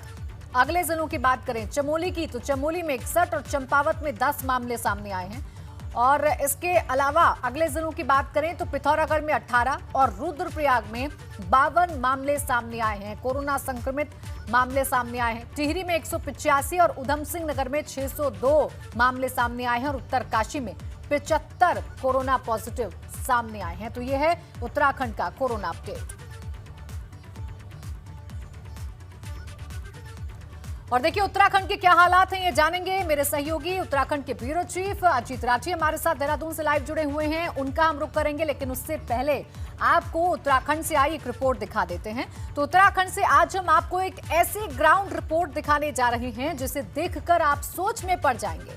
अगले जिलों की बात करें चमोली की तो चमोली में 61 और चंपावत में 10 मामले सामने आए हैं। और इसके अलावा अगले जिलों की बात करें तो पिथौरागढ़ में 18 और रुद्रप्रयाग में 52 मामले सामने आए हैं। कोरोना संक्रमित मामले सामने आए हैं। टिहरी में 185 और उधम सिंह नगर में 602 मामले सामने आए हैं और उत्तरकाशी में 75 कोरोना पॉजिटिव सामने आए हैं। तो यह है उत्तराखंड का कोरोना अपडेट। और देखिए, उत्तराखंड के क्या हालात हैं ये जानेंगे मेरे सहयोगी उत्तराखंड के ब्यूरो चीफ अजीत राठी हमारे साथ देहरादून से लाइव जुड़े हुए हैं। उनका हम रुख करेंगे, लेकिन उससे पहले आपको उत्तराखंड से आई एक रिपोर्ट दिखा देते हैं। तो उत्तराखंड से आज हम आपको एक ऐसी ग्राउंड रिपोर्ट दिखाने जा रहे हैं जिसे देखकर आप सोच में पड़ जाएंगे।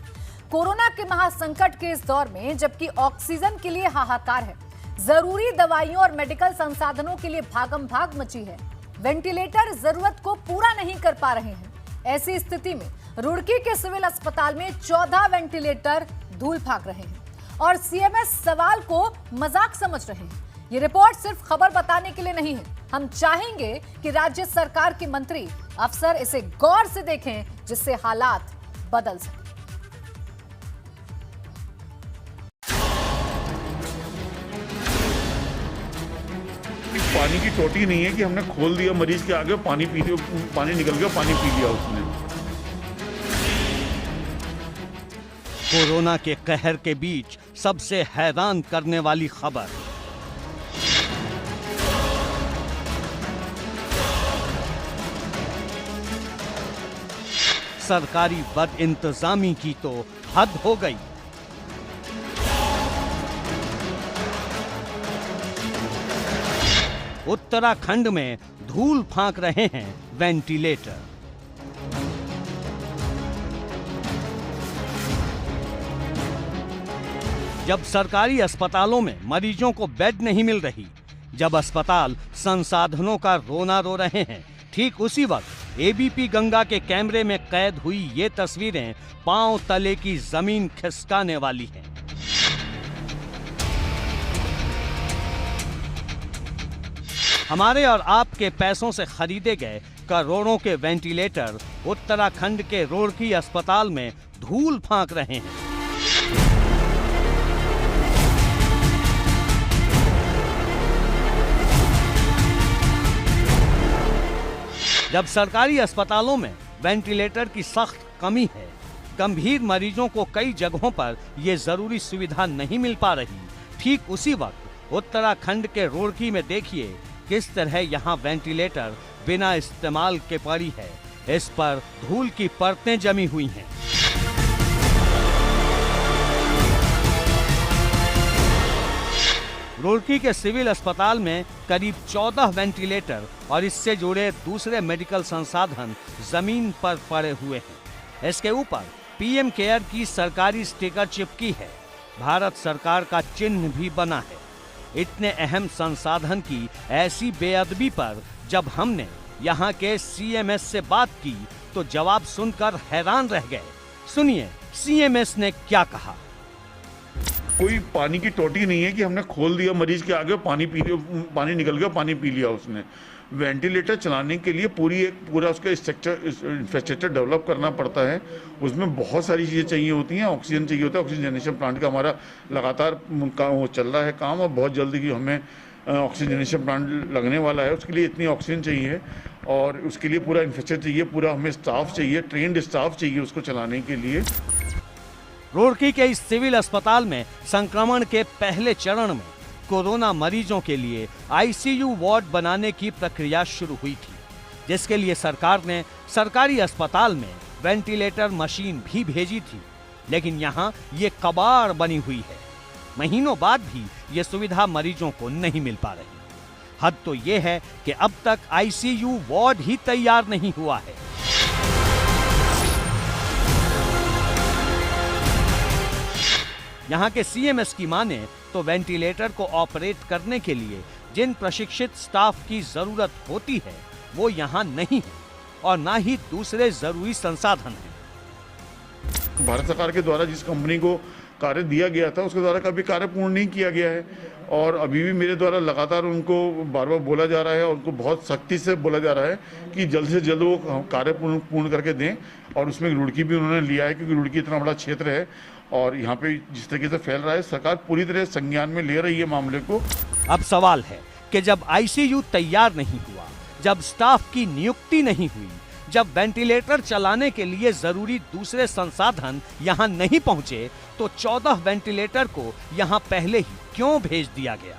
कोरोना के महासंकट के इस दौर में जबकि ऑक्सीजन के लिए हाहाकार है, जरूरी दवाइयों और मेडिकल संसाधनों के लिए भागम भाग मची है, वेंटिलेटर जरूरत को पूरा नहीं कर पा रहे हैं। ऐसी स्थिति में रुड़की के सिविल अस्पताल में 14 वेंटिलेटर धूल फेंक रहे हैं और सीएमएस सवाल को मजाक समझ रहे हैं। ये रिपोर्ट सिर्फ खबर बताने के लिए नहीं है, हम चाहेंगे कि राज्य सरकार के मंत्री अफसर इसे गौर से देखें जिससे हालात बदल सके। पानी की टोटी नहीं है कि हमने खोल दिया मरीज के आगे, पानी पी लिया, पानी निकल गया, पानी पी लिया उसने। कोरोना के कहर के बीच सबसे हैरान करने वाली खबर। सरकारी बदइंतजामी की तो हद हो गई। उत्तराखंड में धूल फांक रहे हैं वेंटिलेटर। जब सरकारी अस्पतालों में मरीजों को बेड नहीं मिल रही, जब अस्पताल संसाधनों का रोना रो रहे हैं, ठीक उसी वक्त एबीपी गंगा के कैमरे में कैद हुई ये तस्वीरें पांव तले की जमीन खिसकाने वाली हैं। हमारे और आपके पैसों से खरीदे गए करोड़ों के वेंटिलेटर उत्तराखंड के रुड़की अस्पताल में धूल फांक रहे हैं। जब सरकारी अस्पतालों में वेंटिलेटर की सख्त कमी है, गंभीर मरीजों को कई जगहों पर यह जरूरी सुविधा नहीं मिल पा रही, ठीक उसी वक्त उत्तराखंड के रुड़की में देखिए किस तरह यहाँ वेंटिलेटर बिना इस्तेमाल के पड़ी है। इस पर धूल की परतें जमी हुई हैं। रुड़की के सिविल अस्पताल में करीब 14 वेंटिलेटर और इससे जुड़े दूसरे मेडिकल संसाधन जमीन पर पड़े हुए हैं। इसके ऊपर पीएम केयर की सरकारी स्टिकर चिपकी है। भारत सरकार का चिन्ह भी बना है। इतने अहम संसाधन की ऐसी बेअदबी पर जब हमने यहाँ के सीएमएस से बात की तो जवाब सुनकर हैरान रह गए। सुनिए सीएमएस ने क्या कहा। कोई पानी की टोटी नहीं है कि हमने खोल दिया मरीज के आगे, पानी निकल गया, पानी पी लिया उसने। वेंटिलेटर चलाने के लिए पूरा उसका स्ट्रक्चर इंफ्रास्ट्रक्चर डेवलप करना पड़ता है। उसमें बहुत सारी चीज़ें चाहिए होती हैं। ऑक्सीजन चाहिए होता है। ऑक्सीजन जनरेशन प्लांट का हमारा लगातार वो चल रहा है काम, और बहुत जल्दी की हमें ऑक्सीजन जनरेशन प्लांट लगने वाला है। उसके लिए इतनी ऑक्सीजन चाहिए और उसके लिए पूरा इंफ्रास्ट्रक्चर चाहिए, पूरा हमें स्टाफ चाहिए, ट्रेंड स्टाफ चाहिए उसको चलाने के लिए। रुड़की के इस सिविल अस्पताल में संक्रमण के पहले चरण में कोरोना मरीजों के लिए आईसीयू वार्ड बनाने की प्रक्रिया शुरू हुई थी, जिसके लिए सरकार ने सरकारी अस्पताल में वेंटिलेटर मशीन भी भेजी थी। लेकिन यहाँ ये कबाड़ बनी हुई है। महीनों बाद भी ये सुविधा मरीजों को नहीं मिल पा रही। हद तो ये है कि अब तक आईसीयू वार्ड ही तैयार नहीं हुआ है। यहाँ के सीएमएस की माने तो वेंटिलेटर को ऑपरेट करने के लिए जिन प्रशिक्षित स्टाफ की जरूरत होती है वो यहाँ नहीं है, और ना ही दूसरे जरूरी संसाधन हैं। भारत सरकार के द्वारा जिस कंपनी को कार्य दिया गया था उसके द्वारा कभी कार्य पूर्ण नहीं किया गया है, और अभी भी मेरे द्वारा लगातार उनको बार बार बोला जा रहा है और उनको बहुत सख्ती से बोला जा रहा है कि जल्द से जल्द वो कार्य पूर्ण करके दें। और उसमें रुड़की भी उन्होंने लिया है, क्योंकि रुड़की इतना बड़ा क्षेत्र है और यहाँ पे जिस तरीके से फैल रहा है, सरकार पूरी तरह संज्ञान में ले रही है मामले को। अब सवाल है कि जब आईसीयू तैयार नहीं हुआ, जब स्टाफ की नियुक्ति नहीं हुई, जब वेंटिलेटर चलाने के लिए जरूरी दूसरे संसाधन यहाँ नहीं पहुंचे, तो 14 वेंटिलेटर को यहाँ पहले ही क्यों भेज दिया गया?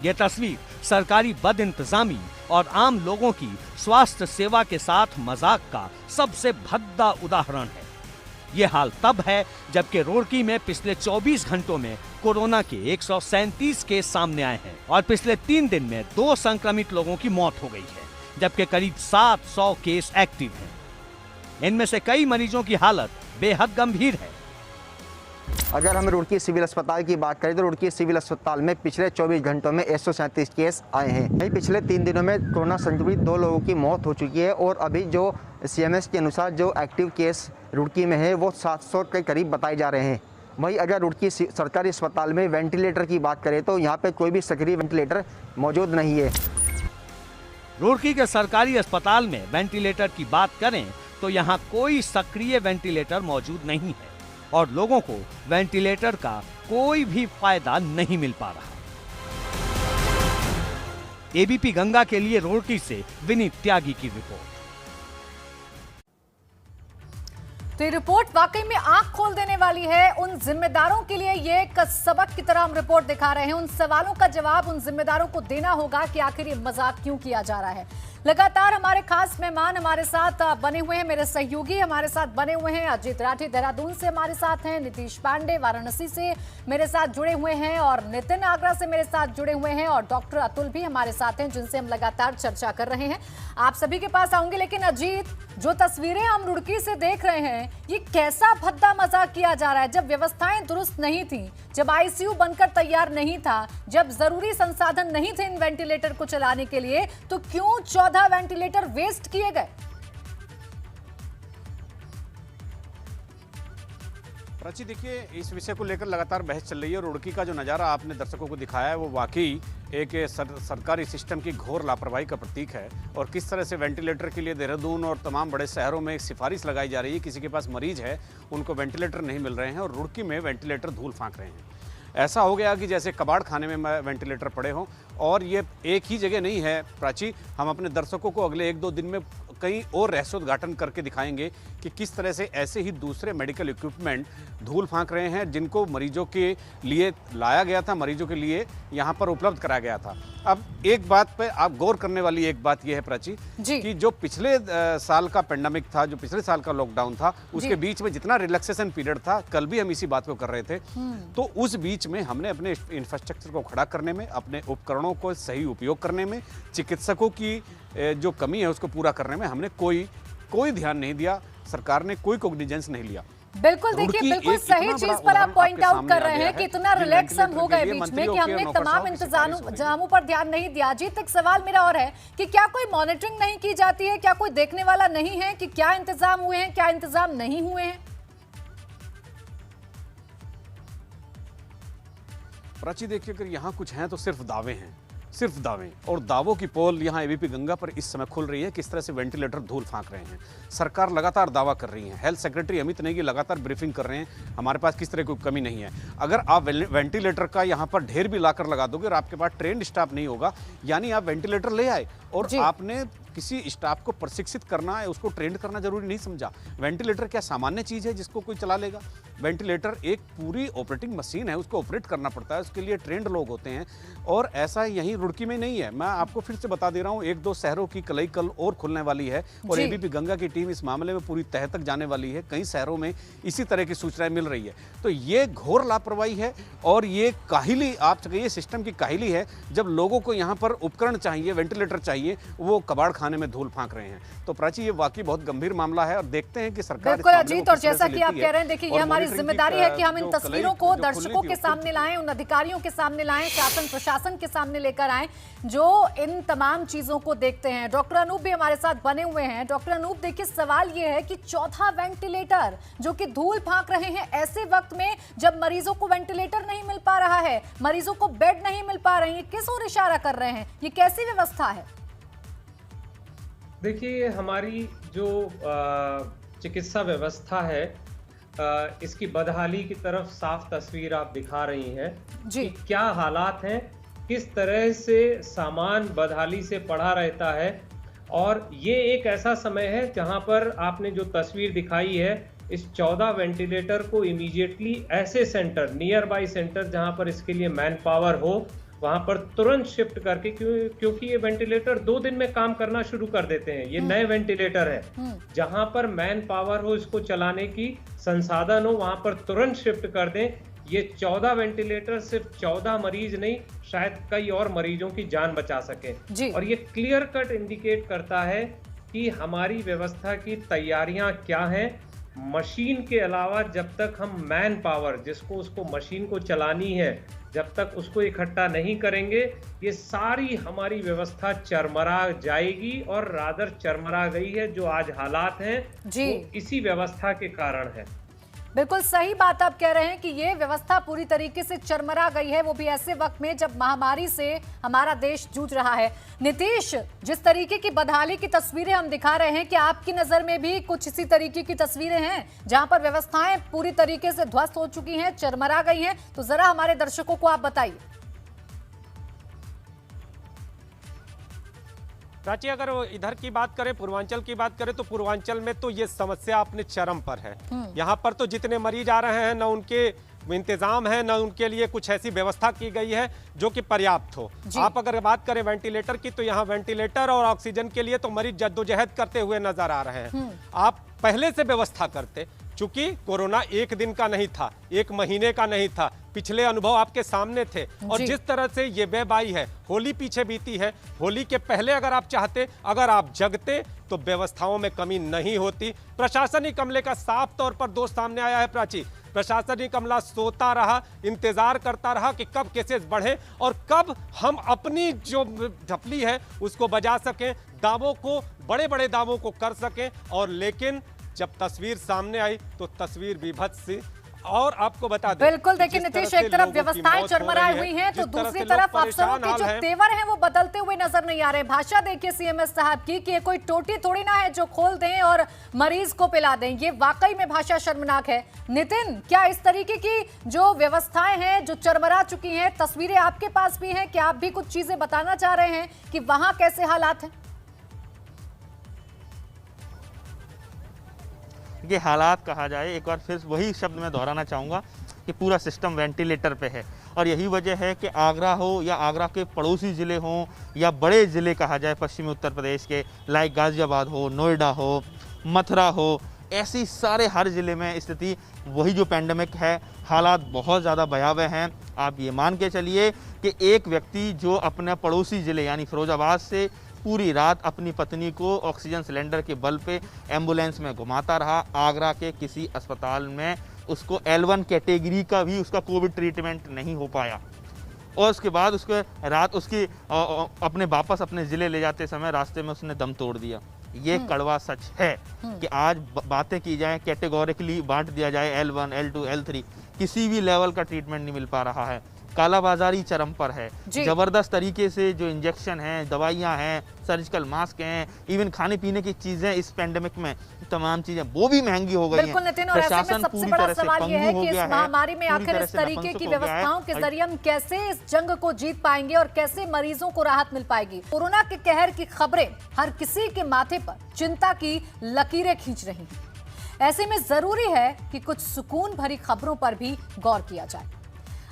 ये तस्वीर सरकारी बदइंतजामी और आम लोगों की स्वास्थ्य सेवा के साथ मजाक का सबसे भद्दा उदाहरण है। ये हाल तब है जबकि रुड़की में पिछले 24 घंटों में कोरोना के 137 केस सामने आए हैं और पिछले 3 दिन में 2 संक्रमित लोगों की मौत हो गई है, जबकि करीब 700 केस एक्टिव हैं। इनमें से कई मरीजों की हालत बेहद गंभीर है। अगर हम रुड़की सिविल अस्पताल की बात करें तो रुड़की सिविल अस्पताल में पिछले 24 घंटों में 137 केस आए हैं। पिछले 3 दिनों में कोरोना संक्रमित 2 लोगों की मौत हो चुकी है, और अभी जो सीएमएस के अनुसार जो एक्टिव केस रुड़की में है वो 700 के करीब बताए जा रहे हैं। वहीं अगर रुड़की सरकारी अस्पताल में वेंटिलेटर की बात करें तो यहाँ पे कोई भी सक्रिय वेंटिलेटर मौजूद नहीं है। रुड़की के सरकारी अस्पताल में वेंटिलेटर की बात करें तो यहाँ कोई सक्रिय वेंटिलेटर मौजूद नहीं है और लोगों को वेंटिलेटर का कोई भी फायदा नहीं मिल पा रहा। एबीपी गंगा के लिए रुड़की से विनीत त्यागी की रिपोर्ट। तो ये रिपोर्ट वाकई में आंख खोल देने वाली है उन जिम्मेदारों के लिए। ये एक सबक की तरह हम रिपोर्ट दिखा रहे हैं। उन सवालों का जवाब उन जिम्मेदारों को देना होगा कि आखिर ये मजाक क्यों किया जा रहा है। लगातार हमारे खास मेहमान हमारे साथ बने हुए हैं, मेरे सहयोगी हमारे साथ बने हुए हैं। अजीत राठी देहरादून से हमारे साथ हैं, नीतीश पांडे वाराणसी से मेरे साथ जुड़े हुए हैं और नितिन आगरा से मेरे साथ जुड़े हुए हैं और डॉक्टर अतुल भी हमारे साथ हैं, जिनसे हम लगातार चर्चा कर रहे हैं। आप सभी के पास आऊंगे, लेकिन अजीत, जो तस्वीरें हम रुड़की से देख रहे हैं, ये कैसा भद्दा मजाक किया जा रहा है। जब व्यवस्थाएं दुरुस्त नहीं थी, जब आईसीयू बनकर तैयार नहीं था, जब जरूरी संसाधन नहीं थे इन वेंटिलेटर को चलाने के लिए, तो क्यों 14 वेंटिलेटर वेस्ट किए गए? प्राची, देखिए, इस विषय को लेकर लगातार बहस चल रही है। रुड़की का जो नज़ारा आपने दर्शकों को दिखाया है वो वाकई एक सरकारी सिस्टम की घोर लापरवाही का प्रतीक है। और किस तरह से वेंटिलेटर के लिए देहरादून और तमाम बड़े शहरों में एक सिफारिश लगाई जा रही है, किसी के पास मरीज है उनको वेंटिलेटर नहीं मिल रहे हैं और रुड़की में वेंटिलेटर धूल फांक रहे हैं। ऐसा हो गया कि जैसे कबाड़ खाने में वेंटिलेटर पड़े हों। और ये एक ही जगह नहीं है प्राची, हम अपने दर्शकों को अगले 1-2 दिन में कई और रहस्योद्घाटन करके दिखाएंगे कि किस तरह से ऐसे ही दूसरे मेडिकल इक्विपमेंट धूल फांक रहे हैं, जिनको मरीजों के लिए लाया गया था, मरीजों के लिए यहाँ पर उपलब्ध कराया गया था। अब एक बात पे आप गौर करने वाली एक बात यह है प्राची कि जो पिछले साल का पेंडेमिक था, जो पिछले साल का लॉकडाउन था, उसके बीच में जितना रिलैक्सेशन पीरियड था, कल भी हम इसी बात को कर रहे थे, तो उस बीच में हमने अपने इंफ्रास्ट्रक्चर को खड़ा करने में, अपने उपकरणों को सही उपयोग करने में, चिकित्सकों की जो कमी है उसको पूरा करने में हमने कोई ध्यान नहीं दिया। सरकार ने कोई कॉग्निजेंस नहीं लिया। बिल्कुल, देखिए, बिल्कुल सही चीज पर आप पॉइंट आउट कर रहे हैं कि इतना रिलैक्स हम हो गए बीच में कि हमने तमाम इंतजामों पर ध्यान नहीं दिया। अजीत, एक सवाल मेरा और है कि क्या कोई मॉनिटरिंग नहीं की जाती है? क्या कोई देखने वाला नहीं है कि क्या इंतजाम हुए हैं, क्या इंतजाम नहीं हुए हैं? प्राची, देखिए, अगर यहाँ कुछ हैं तो सिर्फ दावे हैं, सिर्फ दावे। और दावों की पोल यहाँ एबीपी गंगा पर इस समय खुल रही है, किस तरह से वेंटिलेटर धूल फांक रहे हैं। सरकार लगातार दावा कर रही है, हेल्थ सेक्रेटरी अमित नेगी लगातार ब्रीफिंग कर रहे हैं, हमारे पास किस तरह की कमी नहीं है। अगर आप वेंटिलेटर का यहाँ पर ढेर भी लाकर लगा दोगे और आपके पास ट्रेंड स्टाफ नहीं होगा, यानी आप वेंटिलेटर ले आए और आपने किसी स्टाफ को प्रशिक्षित करना है, उसको ट्रेंड करना जरूरी नहीं समझा। वेंटिलेटर क्या सामान्य चीज़ है जिसको कोई चला लेगा? वेंटिलेटर एक पूरी ऑपरेटिंग मशीन है, उसको ऑपरेट करना पड़ता है, उसके लिए ट्रेंड लोग होते हैं। और ऐसा यहीं रुड़की में नहीं है, मैं आपको फिर से बता दे रहा हूँ, 1-2 शहरों की कलई कल और खुलने वाली है और एबीपी गंगा की टीम इस मामले में पूरी तह तक जाने वाली है। कई शहरों में इसी तरह की सूचनाएं मिल रही है। तो ये घोर लापरवाही है और ये काहिली, आप कहिए सिस्टम की काहिली है। जब लोगों को यहाँ पर उपकरण चाहिए, वेंटिलेटर चाहिए, वो कबाड़ खाने में धूल फांक रहे हैं। तो प्राची, ये वाकई बहुत गंभीर मामला है और देखते हैं कि सरकार बिल्कुल अजीत, और जैसा कि आप कह रहे हैं, देखिए, ये हमारी जिम्मेदारी है कि हम इन तस्वीरों को दर्शकों के सामने लाएं, उन अधिकारियों के सामने लाएं, शासन प्रशासन के सामने लेकर आएं जो इन तमाम चीजों को देखते हैं। डॉक्टर अनूप भी हमारे साथ बने हुए हैं। डॉक्टर अनूप, देखिए, सवाल ये है कि 14 वेंटिलेटर जो कि धूल फांक रहे हैं ऐसे वक्त में जब मरीजों को वेंटिलेटर नहीं मिल पा रहा है, मरीजों को बेड नहीं मिल पा रहे हैं, ये किस ओर इशारा कर रहे हैं? ये कैसी व्यवस्था है? देखिए, हमारी जो चिकित्सा व्यवस्था है, इसकी बदहाली की तरफ साफ तस्वीर आप दिखा रही हैं कि क्या हालात हैं, किस तरह से सामान बदहाली से पड़ा रहता है। और ये एक ऐसा समय है जहां पर आपने जो तस्वीर दिखाई है, इस 14 वेंटिलेटर को इमीडिएटली ऐसे सेंटर, नियर बाई सेंटर जहां पर इसके लिए मैन पावर हो, वहां पर तुरंत शिफ्ट करके, क्योंकि ये वेंटिलेटर 2 दिन में काम करना शुरू कर देते हैं। ये नए वेंटिलेटर है, जहां पर मैन पावर हो, इसको चलाने की संसाधन हो, वहां पर तुरंत शिफ्ट कर दें। ये 14 वेंटिलेटर सिर्फ 14 मरीज नहीं, शायद कई और मरीजों की जान बचा सके। और ये क्लियर कट इंडिकेट करता है कि हमारी व्यवस्था की तैयारियां क्या हैं। मशीन के अलावा जब तक हम मैन पावर, जिसको उसको मशीन को चलानी है, जब तक उसको इकट्ठा नहीं करेंगे, ये सारी हमारी व्यवस्था चरमरा जाएगी। और रादर चरमरा गई है। जो आज हालात हैं वो इसी व्यवस्था के कारण है। बिल्कुल सही बात आप कह रहे हैं कि ये व्यवस्था पूरी तरीके से चरमरा गई है, वो भी ऐसे वक्त में जब महामारी से हमारा देश जूझ रहा है। नीतीश, जिस तरीके की बदहाली की तस्वीरें हम दिखा रहे हैं, कि आपकी नजर में भी कुछ इसी तरीके की तस्वीरें हैं जहां पर व्यवस्थाएं पूरी तरीके से ध्वस्त हो चुकी हैं, चरमरा गई हैं? तो जरा हमारे दर्शकों को आप बताइए। प्राची, अगर इधर की बात करें, पूर्वांचल की बात करें, तो पूर्वांचल में तो ये समस्या अपने चरम पर है। यहाँ पर तो जितने मरीज आ रहे हैं, न उनके इंतजाम है, न उनके लिए कुछ ऐसी व्यवस्था की गई है जो कि पर्याप्त हो। आप अगर बात करें वेंटिलेटर की, तो यहाँ वेंटिलेटर और ऑक्सीजन के लिए तो मरीज जद्दोजहद करते हुए नजर आ रहे हैं। आप पहले से व्यवस्था करते, चूंकि कोरोना एक दिन का नहीं था, एक महीने का नहीं था, पिछले अनुभव आपके सामने थे। और जिस तरह से ये वेब आई है, होली पीछे बीती है, होली के पहले अगर आप चाहते, अगर आप जगते, तो व्यवस्थाओं में कमी नहीं होती। प्रशासनिक अमले का साफ तौर पर दोष सामने आया है प्राची। प्रशासनिक अमला सोता रहा, इंतजार करता रहा कि कब केसेस बढ़े और कब हम अपनी जो ढपली है उसको बजा सकें, दावों को, बड़े बड़े दावों को कर सकें। और लेकिन जब तस्वीर सामने आई तो तस्वीर विभत्स सी। और आपको बता दें, बिल्कुल, देखिए नीतीश, एक तरफ व्यवस्थाएं चरमराई हुई हैं, तो दूसरी तरफ अफसरों के जो तेवर हैं वो बदलते हुए नजर नहीं आ रहे। भाषा देखिए सीएमएस साहब की कि ये कोई टोटी थोड़ी ना है जो खोल दें और मरीज को पिला दें। ये वाकई में भाषा शर्मनाक है। नितिन, क्या इस तरीके की जो व्यवस्थाएं हैं जो चरमरा चुकी हैं, तस्वीरें आपके पास भी हैं, क्या आप भी कुछ चीजें बताना चाह रहे हैं कि वहां कैसे हालात हैं? ये हालात कहा जाए, एक बार फिर वही शब्द मैं दोहराना चाहूँगा कि पूरा सिस्टम वेंटिलेटर पे है। और यही वजह है कि आगरा हो या आगरा के पड़ोसी ज़िले हों या बड़े ज़िले कहा जाए पश्चिमी उत्तर प्रदेश के, लाइक गाज़ियाबाद हो, नोएडा हो, मथुरा हो, ऐसी सारे हर ज़िले में स्थिति वही जो पैंडेमिक है, हालात बहुत ज़्यादा भयावह हैं। आप ये मान के चलिए कि एक व्यक्ति जो अपने पड़ोसी ज़िले यानी फिरोजाबाद से पूरी रात अपनी पत्नी को ऑक्सीजन सिलेंडर के बल पे एम्बुलेंस में घुमाता रहा, आगरा के किसी अस्पताल में उसको L1 कैटेगरी का भी उसका कोविड ट्रीटमेंट नहीं हो पाया। और उसके बाद उसके रात उसकी अपने वापस अपने ज़िले ले जाते समय रास्ते में उसने दम तोड़ दिया। ये कड़वा सच है कि आज बातें की जाए, कैटेगोरिकली बांट दिया जाए L1, L2, L3, किसी भी लेवल का ट्रीटमेंट नहीं मिल पा रहा है। कालाबाजारी चरम पर है। जबरदस्त तरीके से जो इंजेक्शन हैं, दवाइयां हैं, सर्जिकल मास्क हैं, इवन खाने पीने की चीजें इस पेंडेमिक में तमाम चीजें वो भी महंगी हो गई हैं। बिल्कुल नितिन, और ऐसे में सबसे बड़ा सवाल ये है कि इस महामारी में आखिर इस तरीके की व्यवस्थाओं के जरिए हम कैसे इस जंग को जीत पाएंगे और कैसे मरीजों को राहत मिल पाएगी। कोरोना के कहर की खबरें हर किसी के माथे पर चिंता की लकीरें खींच रही हैं। ऐसे में जरूरी है कि कुछ सुकून भरी खबरों पर भी गौर किया जाए।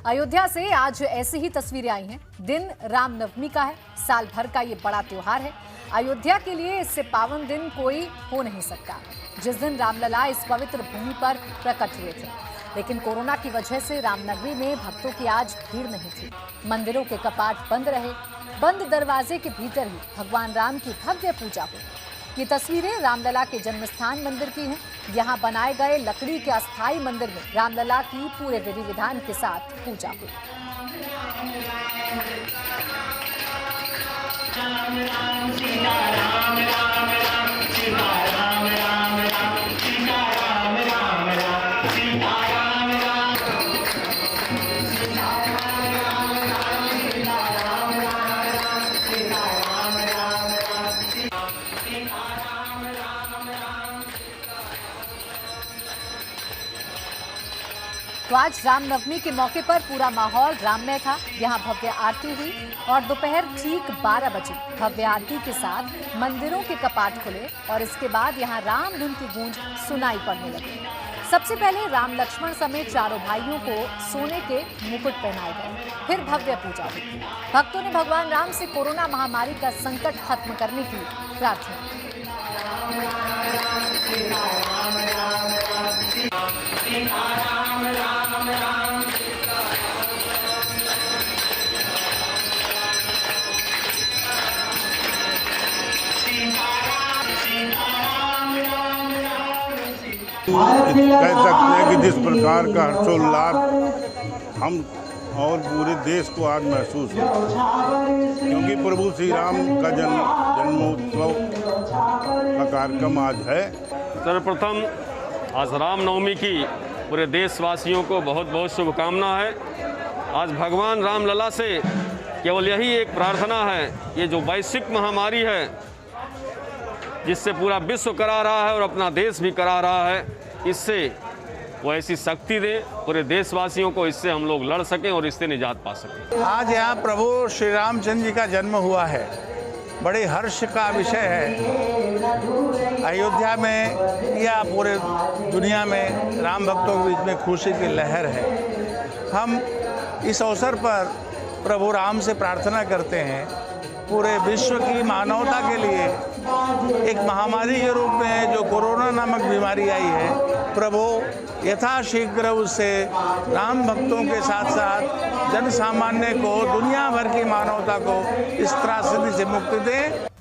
अयोध्या से आज ऐसी ही तस्वीरें आई हैं। दिन रामनवमी का है, साल भर का ये बड़ा त्योहार है। अयोध्या के लिए इससे पावन दिन कोई हो नहीं सकता, जिस दिन रामलला इस पवित्र भूमि पर प्रकट हुए थे। लेकिन कोरोना की वजह से रामनगरी में भक्तों की आज भीड़ नहीं थी। मंदिरों के कपाट बंद रहे। बंद दरवाजे के भीतर ही भगवान राम की भव्य पूजा हुई। ये तस्वीरें रामलला के जन्मस्थान मंदिर की हैं। यहाँ बनाए गए लकड़ी के अस्थायी मंदिर में रामलला की पूरे विधि विधान के साथ पूजा हुई। तो आज रामनवमी के मौके पर पूरा माहौल राममय था। यहाँ भव्य आरती हुई और दोपहर ठीक 12 बजे भव्य आरती के साथ मंदिरों के कपाट खुले और इसके बाद यहाँ राम धुन की गूंज सुनाई पड़ने लगी। सबसे पहले राम लक्ष्मण समेत चारों भाइयों को सोने के मुकुट पहनाए गए, फिर भव्य पूजा हुई। भक्तों ने भगवान राम से कोरोना महामारी का संकट खत्म करने की प्रार्थना की। कह सकते हैं कि जिस प्रकार का हर्षोल्लास हम और पूरे देश को आज महसूस हो, क्योंकि प्रभु श्री राम का जन्मोत्सव का कार्यक्रम आज है। सर्वप्रथम आज रामनवमी की पूरे देशवासियों को बहुत बहुत शुभकामना है। आज भगवान रामलला से केवल यही एक प्रार्थना है, ये जो वैश्विक महामारी है जिससे पूरा विश्व करा रहा है और अपना देश भी करा रहा है, इससे वो ऐसी शक्ति दे पूरे देशवासियों को, इससे हम लोग लड़ सकें और इससे निजात पा सकें। आज यहाँ प्रभु श्री रामचंद्र जी का जन्म हुआ है। बड़े हर्ष का विषय है। अयोध्या में या पूरे दुनिया में राम भक्तों के बीच में खुशी की लहर है। हम इस अवसर पर प्रभु राम से प्रार्थना करते हैं पूरे विश्व की मानवता के लिए एक महामारी के रूप में जो कोरोना नामक बीमारी आई है, प्रभु यथाशीघ्र उससे राम भक्तों के साथ साथ जन सामान्य को, दुनिया भर की मानवता को इस त्रासदी से मुक्ति दें।